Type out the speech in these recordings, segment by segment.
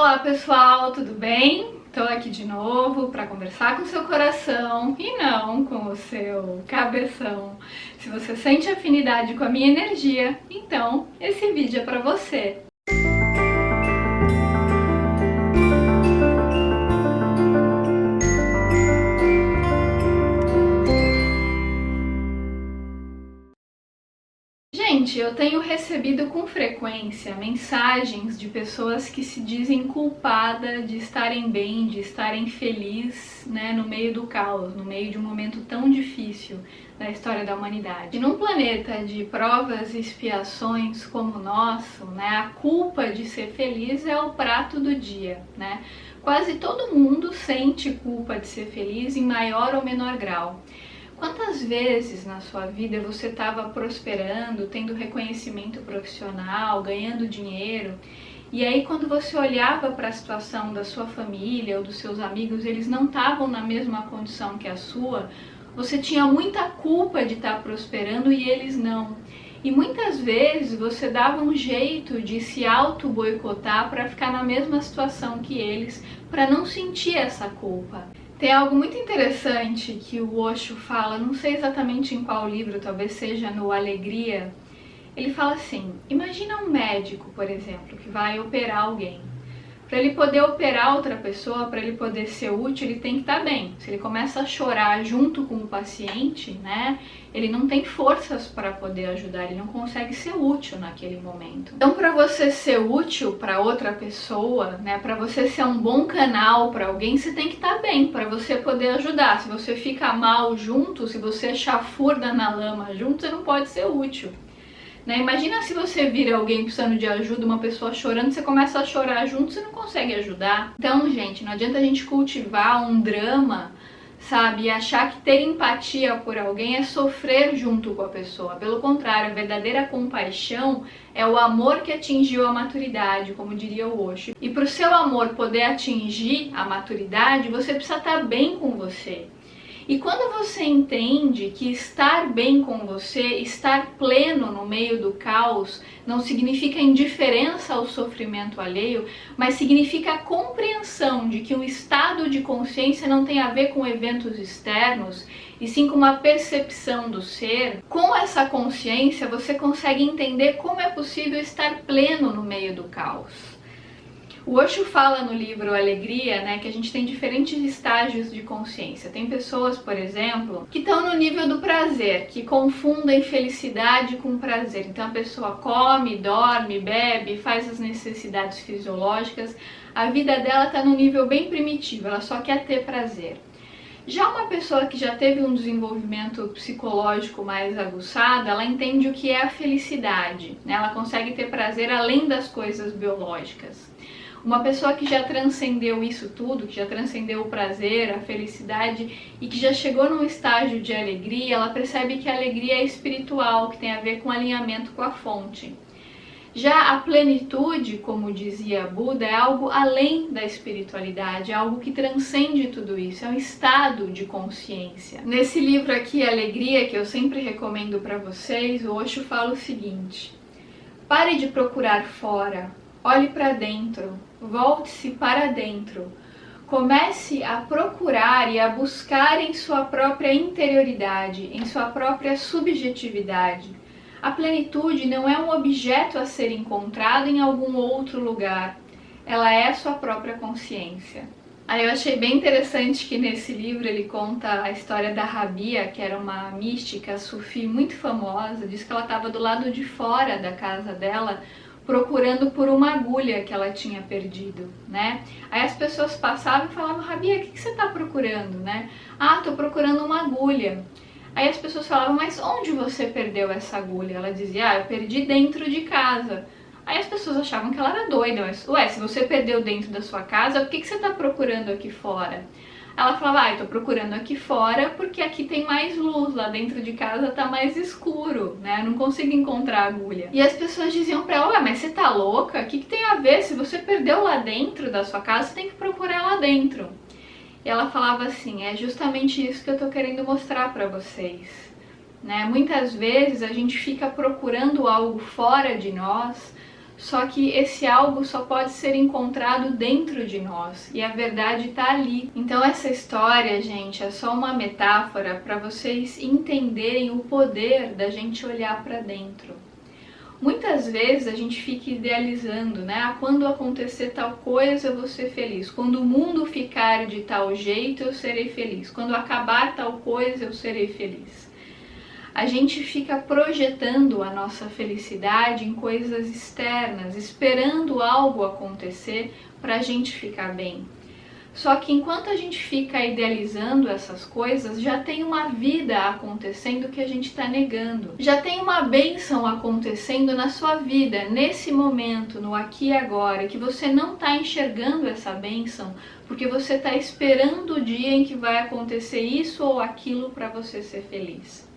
Olá pessoal, tudo bem? Estou aqui de novo para conversar com o seu coração e não com o seu cabeção. Se você sente afinidade com a minha energia, então esse vídeo é para você. Gente, eu tenho recebido com frequência mensagens de pessoas que se dizem culpadas de estarem bem, de estarem felizes, né, no meio do caos, no meio de um momento tão difícil da história da humanidade. E num planeta de provas e expiações como o nosso, né, a culpa de ser feliz é o prato do dia, né? Quase todo mundo sente culpa de ser feliz em maior ou menor grau. Quantas vezes na sua vida você estava prosperando, tendo reconhecimento profissional, ganhando dinheiro, e aí quando você olhava para a situação da sua família ou dos seus amigos, eles não estavam na mesma condição que a sua, você tinha muita culpa de estar prosperando e eles não. E muitas vezes você dava um jeito de se auto-boicotar para ficar na mesma situação que eles, para não sentir essa culpa. Tem algo muito interessante que o Osho fala, não sei exatamente em qual livro, talvez seja no Alegria. Ele fala assim, imagina um médico, por exemplo, que vai operar alguém. Para ele poder operar outra pessoa, para ele poder ser útil, ele tem que estar bem. Se ele começa a chorar junto com o paciente, né, ele não tem forças para poder ajudar, ele não consegue ser útil naquele momento. Então, para você ser útil para outra pessoa, né, para você ser um bom canal para alguém, você tem que estar bem, para você poder ajudar. Se você fica mal junto, se você chafurda na lama junto, você não pode ser útil. Né? Imagina se você vira alguém precisando de ajuda, uma pessoa chorando, você começa a chorar junto, você não consegue ajudar. Então, gente, não adianta a gente cultivar um drama, sabe, e achar que ter empatia por alguém é sofrer junto com a pessoa. Pelo contrário, a verdadeira compaixão é o amor que atingiu a maturidade, como diria o Osho. E para o seu amor poder atingir a maturidade, você precisa estar bem com você. E quando você entende que estar bem com você, estar pleno no meio do caos, não significa indiferença ao sofrimento alheio, mas significa a compreensão de que um estado de consciência não tem a ver com eventos externos, e sim com uma percepção do ser, com essa consciência você consegue entender como é possível estar pleno no meio do caos. O Osho fala no livro Alegria, né, que a gente tem diferentes estágios de consciência. Tem pessoas, por exemplo, que estão no nível do prazer, que confundem felicidade com prazer. Então a pessoa come, dorme, bebe, faz as necessidades fisiológicas. A vida dela está num nível bem primitivo, ela só quer ter prazer. Já uma pessoa que já teve um desenvolvimento psicológico mais aguçado, ela entende o que é a felicidade, né? Ela consegue ter prazer além das coisas biológicas. Uma pessoa que já transcendeu isso tudo, que já transcendeu o prazer, a felicidade e que já chegou num estágio de alegria, ela percebe que a alegria é espiritual, que tem a ver com alinhamento com a fonte. Já a plenitude, como dizia Buda, é algo além da espiritualidade, é algo que transcende tudo isso, é um estado de consciência. Nesse livro aqui, Alegria, que eu sempre recomendo para vocês, o Osho fala o seguinte: pare de procurar fora, olhe para dentro, volte-se para dentro. Comece a procurar e a buscar em sua própria interioridade, em sua própria subjetividade. A plenitude não é um objeto a ser encontrado em algum outro lugar. Ela é a sua própria consciência. Aí eu achei bem interessante que nesse livro ele conta a história da Rabia, que era uma mística sufi muito famosa. Diz que ela estava do lado de fora da casa dela, procurando por uma agulha que ela tinha perdido, né? Aí as pessoas passavam e falavam, Rabia, o que você está procurando, né? Ah, estou procurando uma agulha. Aí as pessoas falavam, mas onde você perdeu essa agulha? Ela dizia, ah, eu perdi dentro de casa. Aí as pessoas achavam que ela era doida, mas, ué, se você perdeu dentro da sua casa, por que você está procurando aqui fora? Ela falava, ah, eu tô procurando aqui fora porque aqui tem mais luz, lá dentro de casa tá mais escuro, né? Eu não consigo encontrar a agulha. E as pessoas diziam pra ela, ué, mas você tá louca? O que tem a ver? Se você perdeu lá dentro da sua casa, você tem que procurar lá dentro. E ela falava assim, é justamente isso que eu tô querendo mostrar pra vocês, né? Muitas vezes a gente fica procurando algo fora de nós Só que esse algo só pode ser encontrado dentro de nós, e a verdade está ali. Então essa história, gente, é só uma metáfora para vocês entenderem o poder da gente olhar para dentro. Muitas vezes a gente fica idealizando, né? Ah, quando acontecer tal coisa eu vou ser feliz. Quando o mundo ficar de tal jeito eu serei feliz. Quando acabar tal coisa eu serei feliz. A gente fica projetando a nossa felicidade em coisas externas, esperando algo acontecer para a gente ficar bem. Só que enquanto a gente fica idealizando essas coisas, já tem uma vida acontecendo que a gente está negando. Já tem uma bênção acontecendo na sua vida, nesse momento, no aqui e agora, que você não está enxergando essa bênção, porque você está esperando o dia em que vai acontecer isso ou aquilo para você ser feliz.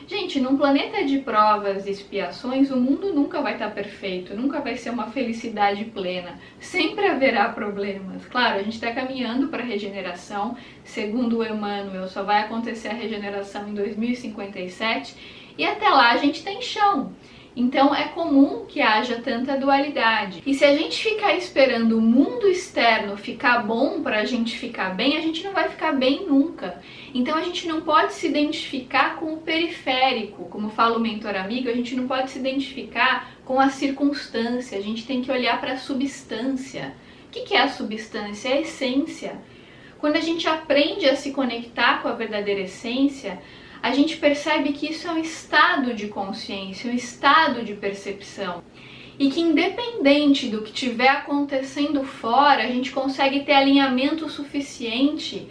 Gente, num planeta de provas e expiações, o mundo nunca vai estar perfeito, nunca vai ser uma felicidade plena. Sempre haverá problemas. Claro, a gente está caminhando para a regeneração. Segundo o Emmanuel, só vai acontecer a regeneração em 2057 e até lá a gente tem chão. Então é comum que haja tanta dualidade. E se a gente ficar esperando o mundo externo ficar bom para a gente ficar bem, a gente não vai ficar bem nunca. Então a gente não pode se identificar com o periférico, como fala o mentor amigo, a gente não pode se identificar com a circunstância, a gente tem que olhar para a substância. O que é a substância? É a essência. Quando a gente aprende a se conectar com a verdadeira essência, a gente percebe que isso é um estado de consciência, um estado de percepção. E que independente do que estiver acontecendo fora, a gente consegue ter alinhamento suficiente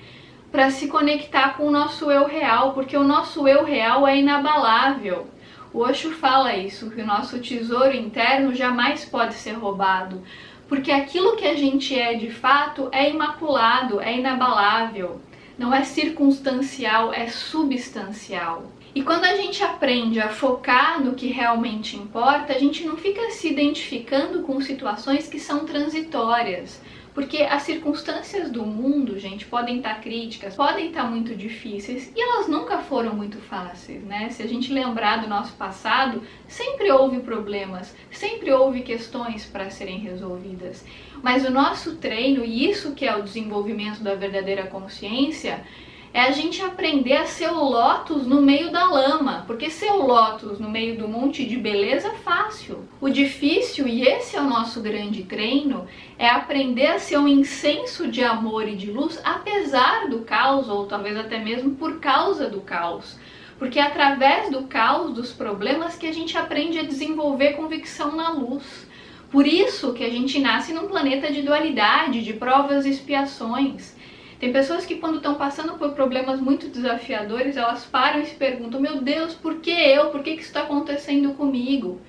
para se conectar com o nosso eu real, porque o nosso eu real é inabalável. O Osho fala isso, que o nosso tesouro interno jamais pode ser roubado, porque aquilo que a gente é de fato é imaculado, é inabalável. Não é circunstancial, é substancial. E quando a gente aprende a focar no que realmente importa, a gente não fica se identificando com situações que são transitórias. Porque as circunstâncias do mundo, gente, podem estar críticas, podem estar muito difíceis e elas nunca foram muito fáceis, né? Se a gente lembrar do nosso passado, sempre houve problemas, sempre houve questões para serem resolvidas. Mas o nosso treino, e isso que é o desenvolvimento da verdadeira consciência, é a gente aprender a ser o lótus no meio da lama, porque ser o lótus no meio do monte de beleza é fácil. O difícil, e esse é o nosso grande treino, é aprender a ser um incenso de amor e de luz, apesar do caos, ou talvez até mesmo por causa do caos. Porque é através do caos, dos problemas, que a gente aprende a desenvolver convicção na luz. Por isso que a gente nasce num planeta de dualidade, de provas e expiações. Tem pessoas que quando estão passando por problemas muito desafiadores, elas param e se perguntam, meu Deus, por que eu? Por que isso está acontecendo comigo?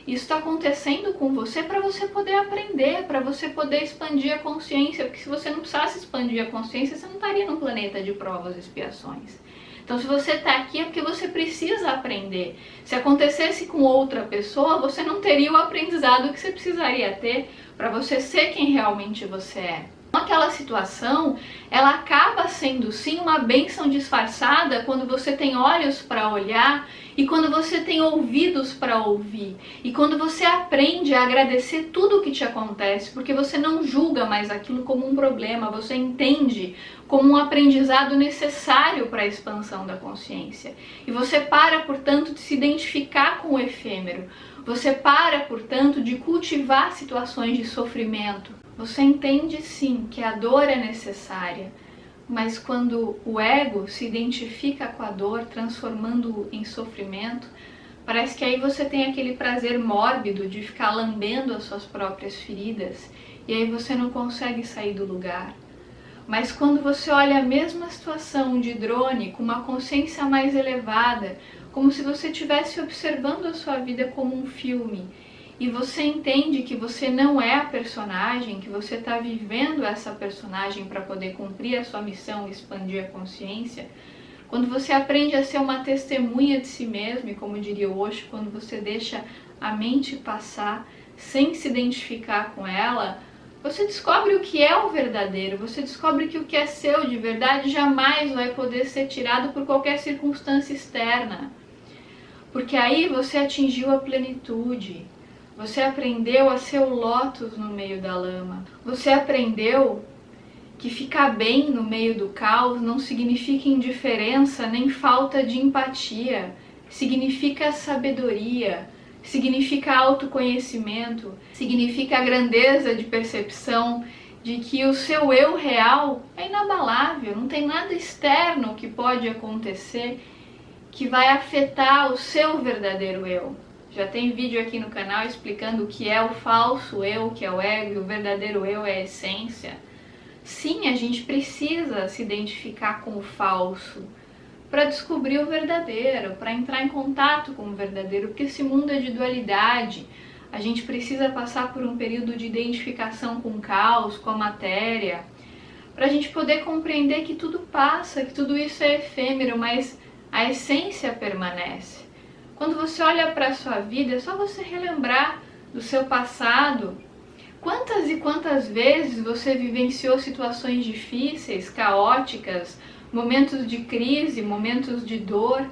Isso está acontecendo com você para você poder aprender, para você poder expandir a consciência, porque se você não precisasse expandir a consciência, você não estaria num planeta de provas e expiações. Então se você está aqui é porque você precisa aprender. Se acontecesse com outra pessoa, você não teria o aprendizado que você precisaria ter para você ser quem realmente você é. Aquela situação, ela acaba sendo sim uma bênção disfarçada quando você tem olhos para olhar e quando você tem ouvidos para ouvir e quando você aprende a agradecer tudo o que te acontece, porque você não julga mais aquilo como um problema, você entende como um aprendizado necessário para a expansão da consciência. E você para, portanto, de se identificar com o efêmero. Você para, portanto, de cultivar situações de sofrimento. Você entende sim que a dor é necessária, mas quando o ego se identifica com a dor, transformando-o em sofrimento, parece que aí você tem aquele prazer mórbido de ficar lambendo as suas próprias feridas e aí você não consegue sair do lugar. Mas quando você olha a mesma situação de drone com uma consciência mais elevada, como se você estivesse observando a sua vida como um filme, e você entende que você não é a personagem, que você está vivendo essa personagem para poder cumprir a sua missão e expandir a consciência, quando você aprende a ser uma testemunha de si mesmo, e como diria o Osho, quando você deixa a mente passar sem se identificar com ela, você descobre o que é o verdadeiro, você descobre que o que é seu de verdade jamais vai poder ser tirado por qualquer circunstância externa. Porque aí você atingiu a plenitude. Você aprendeu a ser o lótus no meio da lama. Você aprendeu que ficar bem no meio do caos não significa indiferença nem falta de empatia. Significa sabedoria, significa autoconhecimento, significa a grandeza de percepção de que o seu eu real é inabalável, não tem nada externo que pode acontecer que vai afetar o seu verdadeiro eu. Já tem vídeo aqui no canal explicando o que é o falso eu, o que é o ego, e o verdadeiro eu é a essência. Sim, a gente precisa se identificar com o falso para descobrir o verdadeiro, para entrar em contato com o verdadeiro, porque esse mundo é de dualidade. A gente precisa passar por um período de identificação com o caos, com a matéria, para a gente poder compreender que tudo passa, que tudo isso é efêmero, mas a essência permanece. Quando você olha para a sua vida, é só você relembrar do seu passado. Quantas e quantas vezes você vivenciou situações difíceis, caóticas, momentos de crise, momentos de dor,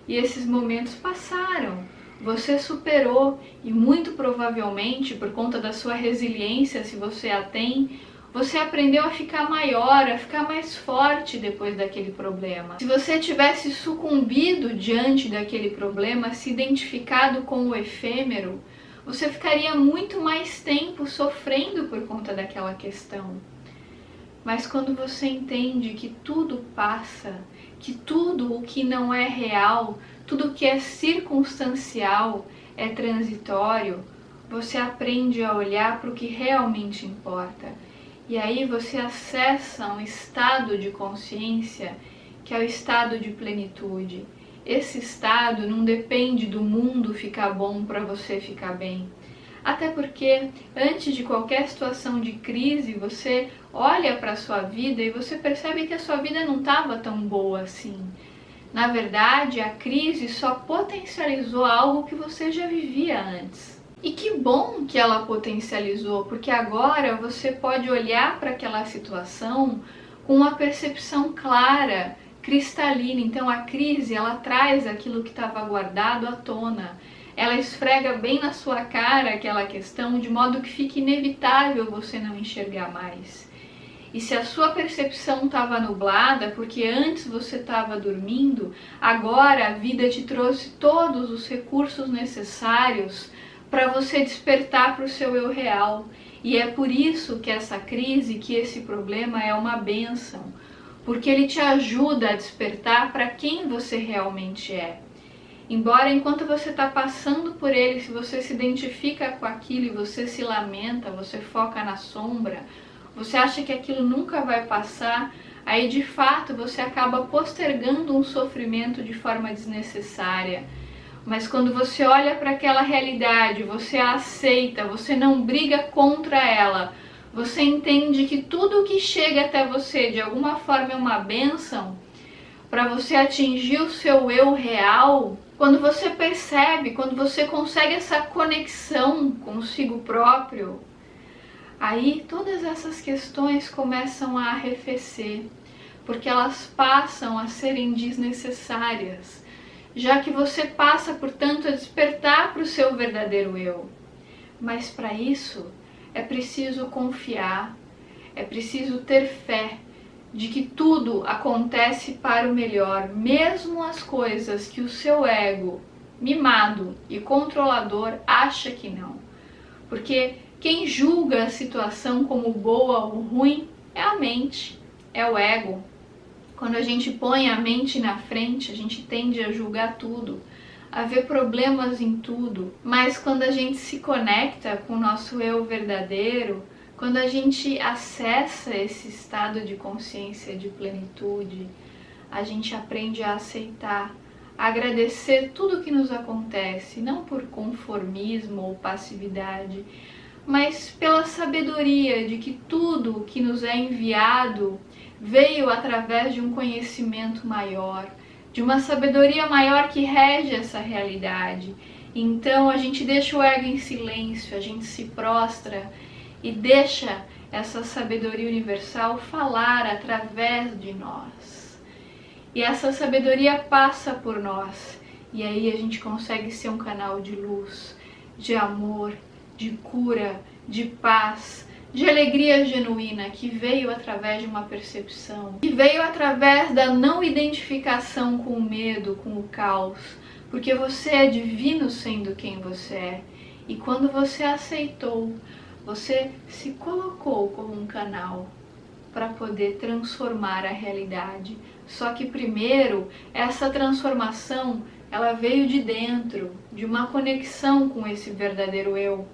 e esses momentos passaram. Você superou e muito provavelmente, por conta da sua resiliência, se você a tem, você aprendeu a ficar maior, a ficar mais forte depois daquele problema. Se você tivesse sucumbido diante daquele problema, se identificado com o efêmero, você ficaria muito mais tempo sofrendo por conta daquela questão. Mas quando você entende que tudo passa, que tudo o que não é real, tudo o que é circunstancial é transitório, você aprende a olhar para o que realmente importa. E aí você acessa um estado de consciência que é o estado de plenitude. Esse estado não depende do mundo ficar bom para você ficar bem. Até porque, antes de qualquer situação de crise, você olha para a sua vida e você percebe que a sua vida não estava tão boa assim. Na verdade, a crise só potencializou algo que você já vivia antes. E que bom que ela potencializou, porque agora você pode olhar para aquela situação com uma percepção clara, cristalina. Então a crise, ela traz aquilo que estava guardado à tona. Ela esfrega bem na sua cara aquela questão, de modo que fique inevitável você não enxergar mais. E se a sua percepção estava nublada, porque antes você estava dormindo, agora a vida te trouxe todos os recursos necessários para você despertar para o seu eu real. E é por isso que essa crise, que esse problema é uma bênção, porque ele te ajuda a despertar para quem você realmente é. Embora enquanto você está passando por ele, se você se identifica com aquilo e você se lamenta, você foca na sombra, você acha que aquilo nunca vai passar, aí de fato você acaba postergando um sofrimento de forma desnecessária. Mas quando você olha para aquela realidade, você a aceita, você não briga contra ela, você entende que tudo que chega até você de alguma forma é uma bênção para você atingir o seu eu real. Quando você percebe, quando você consegue essa conexão consigo próprio, aí todas essas questões começam a arrefecer, porque elas passam a serem desnecessárias, já que você passa, portanto, a despertar para o seu verdadeiro eu. Mas para isso é preciso confiar, é preciso ter fé de que tudo acontece para o melhor, mesmo as coisas que o seu ego, mimado e controlador, acha que não. Porque quem julga a situação como boa ou ruim é a mente, é o ego. Quando a gente põe a mente na frente, a gente tende a julgar tudo, a ver problemas em tudo. Mas quando a gente se conecta com o nosso eu verdadeiro, quando a gente acessa esse estado de consciência, de plenitude, a gente aprende a aceitar, a agradecer tudo que nos acontece, não por conformismo ou passividade, mas pela sabedoria de que tudo que nos é enviado veio através de um conhecimento maior, de uma sabedoria maior que rege essa realidade. Então a gente deixa o ego em silêncio, a gente se prostra e deixa essa sabedoria universal falar através de nós. E essa sabedoria passa por nós, e aí a gente consegue ser um canal de luz, de amor, de cura, de paz, de alegria genuína que veio através de uma percepção, que veio através da não identificação com o medo, com o caos, porque você é divino sendo quem você é. E quando você aceitou, você se colocou como um canal para poder transformar a realidade. Só que primeiro, essa transformação, ela veio de dentro, de uma conexão com esse verdadeiro eu.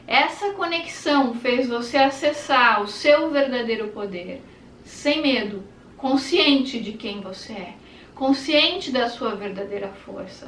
Essa conexão fez você acessar o seu verdadeiro poder, sem medo, consciente de quem você é, consciente da sua verdadeira força.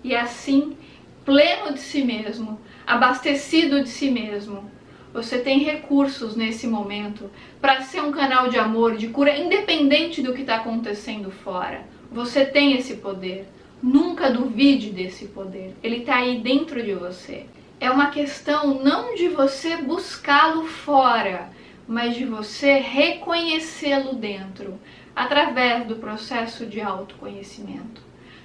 E assim, pleno de si mesmo, abastecido de si mesmo, você tem recursos nesse momento para ser um canal de amor, de cura, independente do que está acontecendo fora. Você tem esse poder. Nunca duvide desse poder. Ele está aí dentro de você. É uma questão não de você buscá-lo fora, mas de você reconhecê-lo dentro, através do processo de autoconhecimento.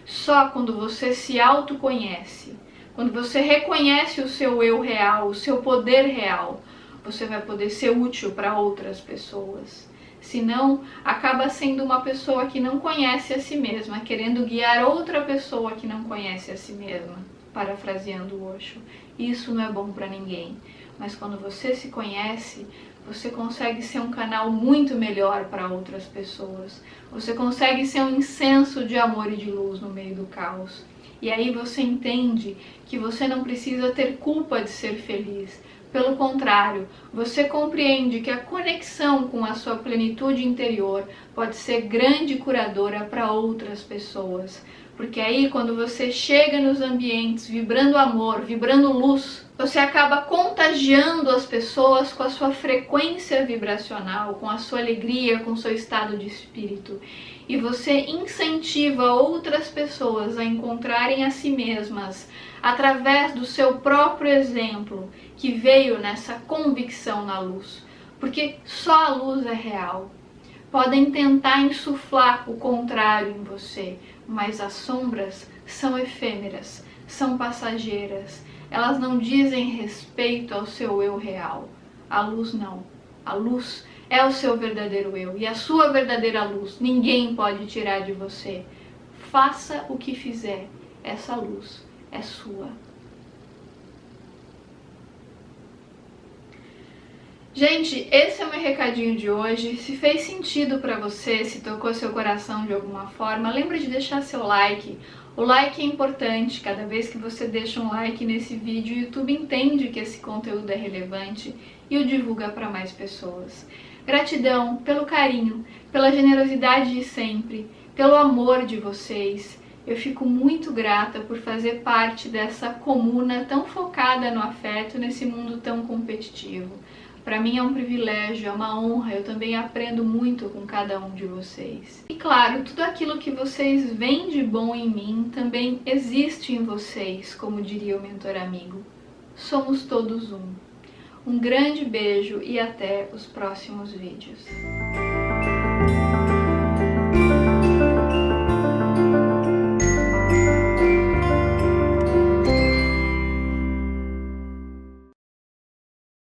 Só quando você se autoconhece, quando você reconhece o seu eu real, o seu poder real, você vai poder ser útil para outras pessoas. Senão, acaba sendo uma pessoa que não conhece a si mesma, querendo guiar outra pessoa que não conhece a si mesma, parafraseando Osho. Isso não é bom para ninguém. Mas quando você se conhece, você consegue ser um canal muito melhor para outras pessoas. Você consegue ser um incenso de amor e de luz no meio do caos. E aí você entende que você não precisa ter culpa de ser feliz. Pelo contrário, você compreende que a conexão com a sua plenitude interior pode ser grande curadora para outras pessoas. Porque aí, quando você chega nos ambientes vibrando amor, vibrando luz, você acaba contagiando as pessoas com a sua frequência vibracional, com a sua alegria, com o seu estado de espírito. E você incentiva outras pessoas a encontrarem a si mesmas através do seu próprio exemplo, que veio nessa convicção na luz. Porque só a luz é real. Podem tentar insuflar o contrário em você, mas as sombras são efêmeras, são passageiras. Elas não dizem respeito ao seu eu real. A luz não. A luz é o seu verdadeiro eu. E a sua verdadeira luz ninguém pode tirar de você. Faça o que fizer. Essa luz é sua. Gente, esse é o meu recadinho de hoje. Se fez sentido para você, se tocou seu coração de alguma forma, lembra de deixar seu like. O like é importante. Cada vez que você deixa um like nesse vídeo, o YouTube entende que esse conteúdo é relevante e o divulga para mais pessoas. Gratidão pelo carinho, pela generosidade de sempre, pelo amor de vocês. Eu fico muito grata por fazer parte dessa comuna tão focada no afeto nesse mundo tão competitivo. Para mim é um privilégio, é uma honra, eu também aprendo muito com cada um de vocês. E claro, tudo aquilo que vocês veem de bom em mim também existe em vocês, como diria o mentor amigo. Somos todos um. Um grande beijo e até os próximos vídeos.